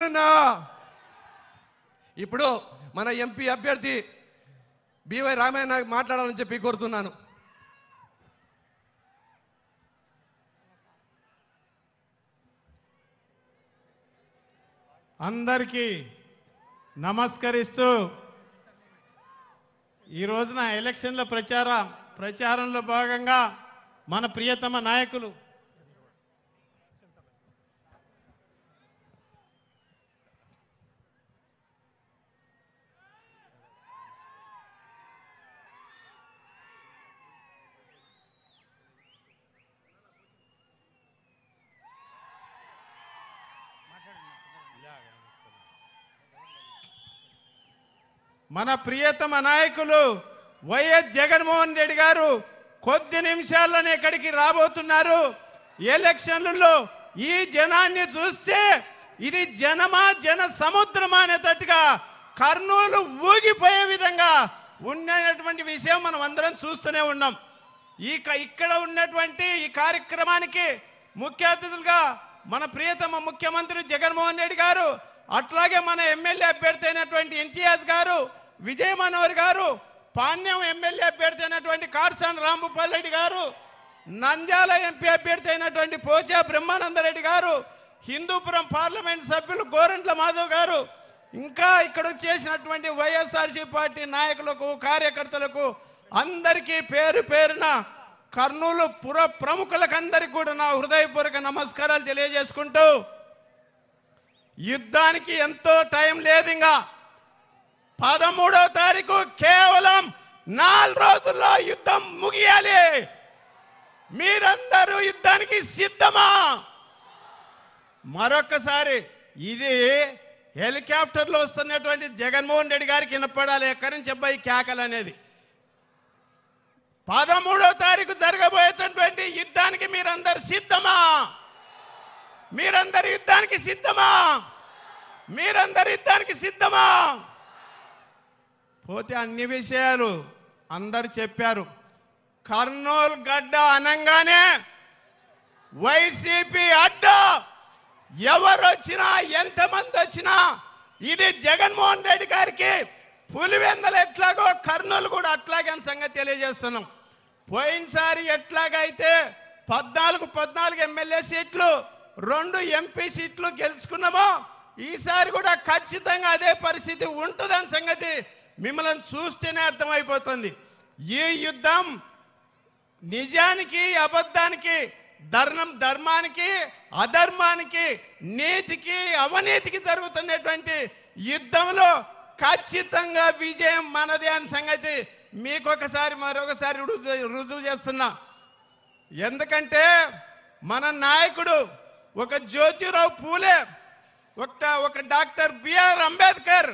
జగనన్న. ఇప్పుడు మన ఎంపీ అభ్యర్థి బివై రామయ్య మాట్లాడాలని చెప్పి కోరుతున్నాను. అందరికీ నమస్కరిస్తూ ఈ రోజున ఎలక్షన్ల ప్రచారంలో భాగంగా మన ప్రియతమ నాయకులు వైఎస్ జగన్మోహన్ రెడ్డి గారు కొద్ది నిమిషాల్లోనే ఇక్కడికి రాబోతున్నారు. ఎలక్షన్లలో ఈ జనాన్ని చూస్తే ఇది జనమా జన సముద్రమా అనేటట్టుగా కర్నూలు ఊగిపోయే విధంగా ఉన్నటువంటి విషయం మనం అందరం చూస్తూనే ఉన్నాం. ఇక్కడ ఉన్నటువంటి ఈ కార్యక్రమానికి ముఖ్య అతిథులుగా మన ప్రియతమ ముఖ్యమంత్రి జగన్మోహన్ రెడ్డి గారు, అట్లాగే మన ఎమ్మెల్యే అభ్యర్థి అయినటువంటి ఇంతియాజ్ గారు, విజయ మనోహర్ గారు, పాణ్యం ఎమ్మెల్యే అభ్యర్థి అయినటువంటి కాట్సాని రాంభూపాల్ రెడ్డి గారు, నంద్యాల ఎంపీ అభ్యర్థి అయినటువంటి పోచా బ్రహ్మానందరెడ్డి గారు, హిందూపురం పార్లమెంట్ సభ్యులు గోరంట్ల మాధవ్ గారు, ఇంకా ఇక్కడ చేసినటువంటి వైఎస్ఆర్సీ పార్టీ నాయకులకు, కార్యకర్తలకు అందరికీ పేరు పేరున కర్నూలు పుర ప్రముఖులకందరికీ కూడా నా హృదయపూర్వక నమస్కారాలు తెలియజేసుకుంటూ, యుద్ధానికి ఎంతో టైం లేదు. ఇంకా 13వ తారీఖు కేవలం 4 రోజుల్లో యుద్ధం ముగియాలి. మీరందరూ యుద్ధానికి సిద్ధమా? మరొకసారి ఇది హెలికాప్టర్లో వస్తున్నటువంటి జగన్మోహన్ రెడ్డి గారికి వినపడాలి ఎక్కడి నుంచి అబ్బాయి కేకలు అనేది. 13వ తారీఖు జరగబోయేటటువంటి యుద్ధానికి మీరందరూ సిద్ధమా? మీరందరూ యుద్ధానికి సిద్ధమా? మీరందరూ యుద్ధానికి సిద్ధమా? పోతే అన్ని విషయాలు అందరు చెప్పారు. కర్నూలు గడ్డ అనంగానే వైసీపీ అడ్డ ఎవరు వచ్చినా ఎంతమంది వచ్చినా ఇది జగన్మోహన్ రెడ్డి గారికి పులివెందలు ఎట్లాగో కర్నూలు కూడా అట్లాగే అని సంగతి తెలియజేస్తున్నాం. పోయినసారి ఎట్లాగైతే 14 ఎమ్మెల్యే సీట్లు 2 ఎంపీ సీట్లు గెలుచుకున్నామో ఈసారి కూడా ఖచ్చితంగా అదే పరిస్థితి ఉంటుందని సంగతి మిమ్మల్ని చూస్తేనే అర్థమైపోతుంది. ఈ యుద్ధం నిజానికి అబద్ధానికి, ధర్మానికి అధర్మానికి, నీతికి అవినీతికి జరుగుతున్నటువంటి యుద్ధంలో ఖచ్చితంగా విజయం మనదే అని సంగతి మీకు మరొకసారి రుజువు చేస్తున్నా. ఎందుకంటే మన నాయకుడు ఒక జ్యోతిరావు పూలే, ఒక డాక్టర్ బిఆర్ అంబేద్కర్,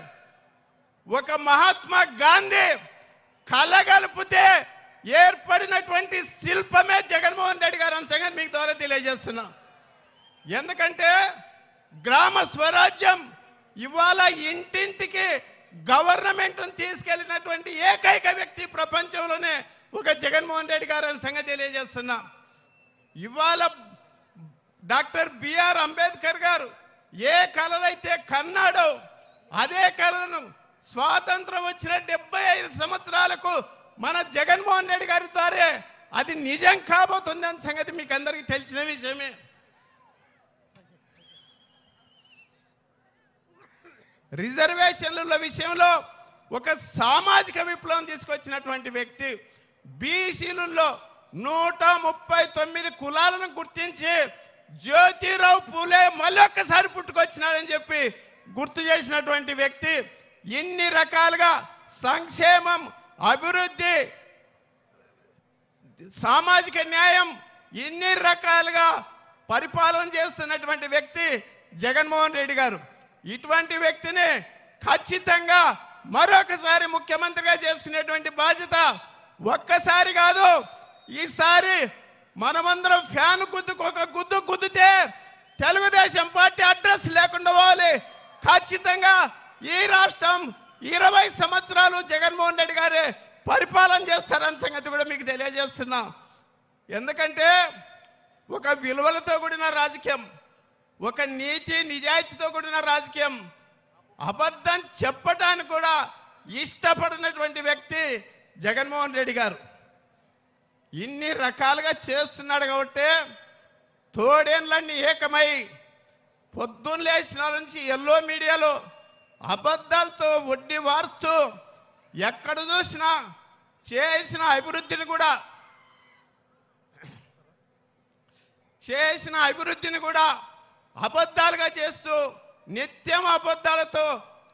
ఒక మహాత్మా గాంధీ కలగలిపితే ఏర్పడినటువంటి శిల్పమే జగన్మోహన్ రెడ్డి గారు అని సంగతి మీకు ద్వారా తెలియజేస్తున్నా. ఎందుకంటే గ్రామ స్వరాజ్యం ఇవాళ ఇంటింటికి గవర్నమెంట్ను తీసుకెళ్లినటువంటి ఏకైక వ్యక్తి ప్రపంచంలోనే ఒక జగన్మోహన్ రెడ్డి గారు అని సంగతి తెలియజేస్తున్నా. ఇవాళ డాక్టర్ బిఆర్ అంబేద్కర్ గారు ఏ కళలైతే కన్నాడో అదే కళలను స్వాతంత్రం వచ్చిన 75 సంవత్సరాలకు మన జగన్మోహన్ రెడ్డి గారి ద్వారా అది నిజం కాబోతుంది అన్న సంగతి మీకు అందరికీ తెలిసిన విషయమే. రిజర్వేషన్ల విషయంలో ఒక సామాజిక విప్లవం తీసుకొచ్చినటువంటి వ్యక్తి, బీసీలలో 139 కులాలను గుర్తించి జ్యోతిరావు పూలే మళ్ళొక్కసారి పుట్టుకొచ్చినాడని చెప్పి గుర్తు చేసినటువంటి వ్యక్తి, ఇన్ని రకాలుగా సంక్షేమం, అభివృద్ధి, సామాజిక న్యాయం ఇన్ని రకాలుగా పరిపాలన చేస్తున్నటువంటి వ్యక్తి జగన్మోహన్ రెడ్డి గారు. ఇటువంటి వ్యక్తిని ఖచ్చితంగా మరొకసారి ముఖ్యమంత్రిగా చేసుకునేటువంటి బాధ్యత ఒక్కసారి కాదు, ఈసారి మనమందరం ఫ్యాన్ ఒక గుద్దు గుద్దితే తెలుగుదేశం పార్టీ అడ్రస్ లేకుండా పోవాలి. ఖచ్చితంగా ఈ రాష్ట్రం 20 సంవత్సరాలు జగన్మోహన్ రెడ్డి గారే పరిపాలన చేస్తారన్న సంగతి కూడా మీకు తెలియజేస్తున్నా. ఎందుకంటే ఒక విలువలతో కూడిన రాజకీయం, ఒక నీతి నిజాయితీతో కూడిన రాజకీయం. అబద్ధం చెప్పటానికి కూడా ఇష్టపడినటువంటి వ్యక్తి జగన్మోహన్ రెడ్డి గారు. ఇన్ని రకాలుగా చేస్తున్నాడు కాబట్టి తోడేళ్ళన్నీ ఏకమై పొద్దున్న లేచిన నుంచి ఎల్లో మీడియాలో అబద్ధాలతో వడ్డీ వారుస్తూ ఎక్కడ చూసినా చేసిన అభివృద్ధిని కూడా అబద్ధాలుగా చేస్తూ నిత్యం అబద్ధాలతో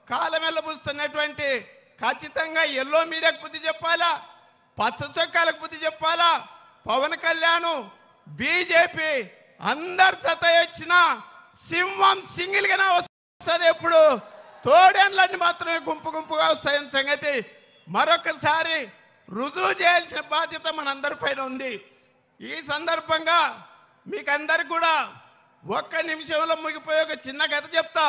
కాలమెల్లబూస్తున్నటువంటి ఖచ్చితంగా ఎల్లో మీడియాకు బుద్ధి చెప్పాలా, పచ్చ చొక్కాలకు బుద్ధి చెప్పాలా. పవన్ కళ్యాణ్ బీజేపీ అందరు జత వచ్చిన సింహం సింగిల్ గానే వస్తుంది. ఎప్పుడు తోడేళ్ళన్నీ మాత్రమే గుంపుగా వస్తాయని సంగతి మరొకసారి రుజువు చేయాల్సిన బాధ్యత మనందరిపైన ఉంది. ఈ సందర్భంగా మీకందరికి కూడా ఒక్క నిమిషంలో ముగిపోయే ఒక చిన్న కథ చెప్తా.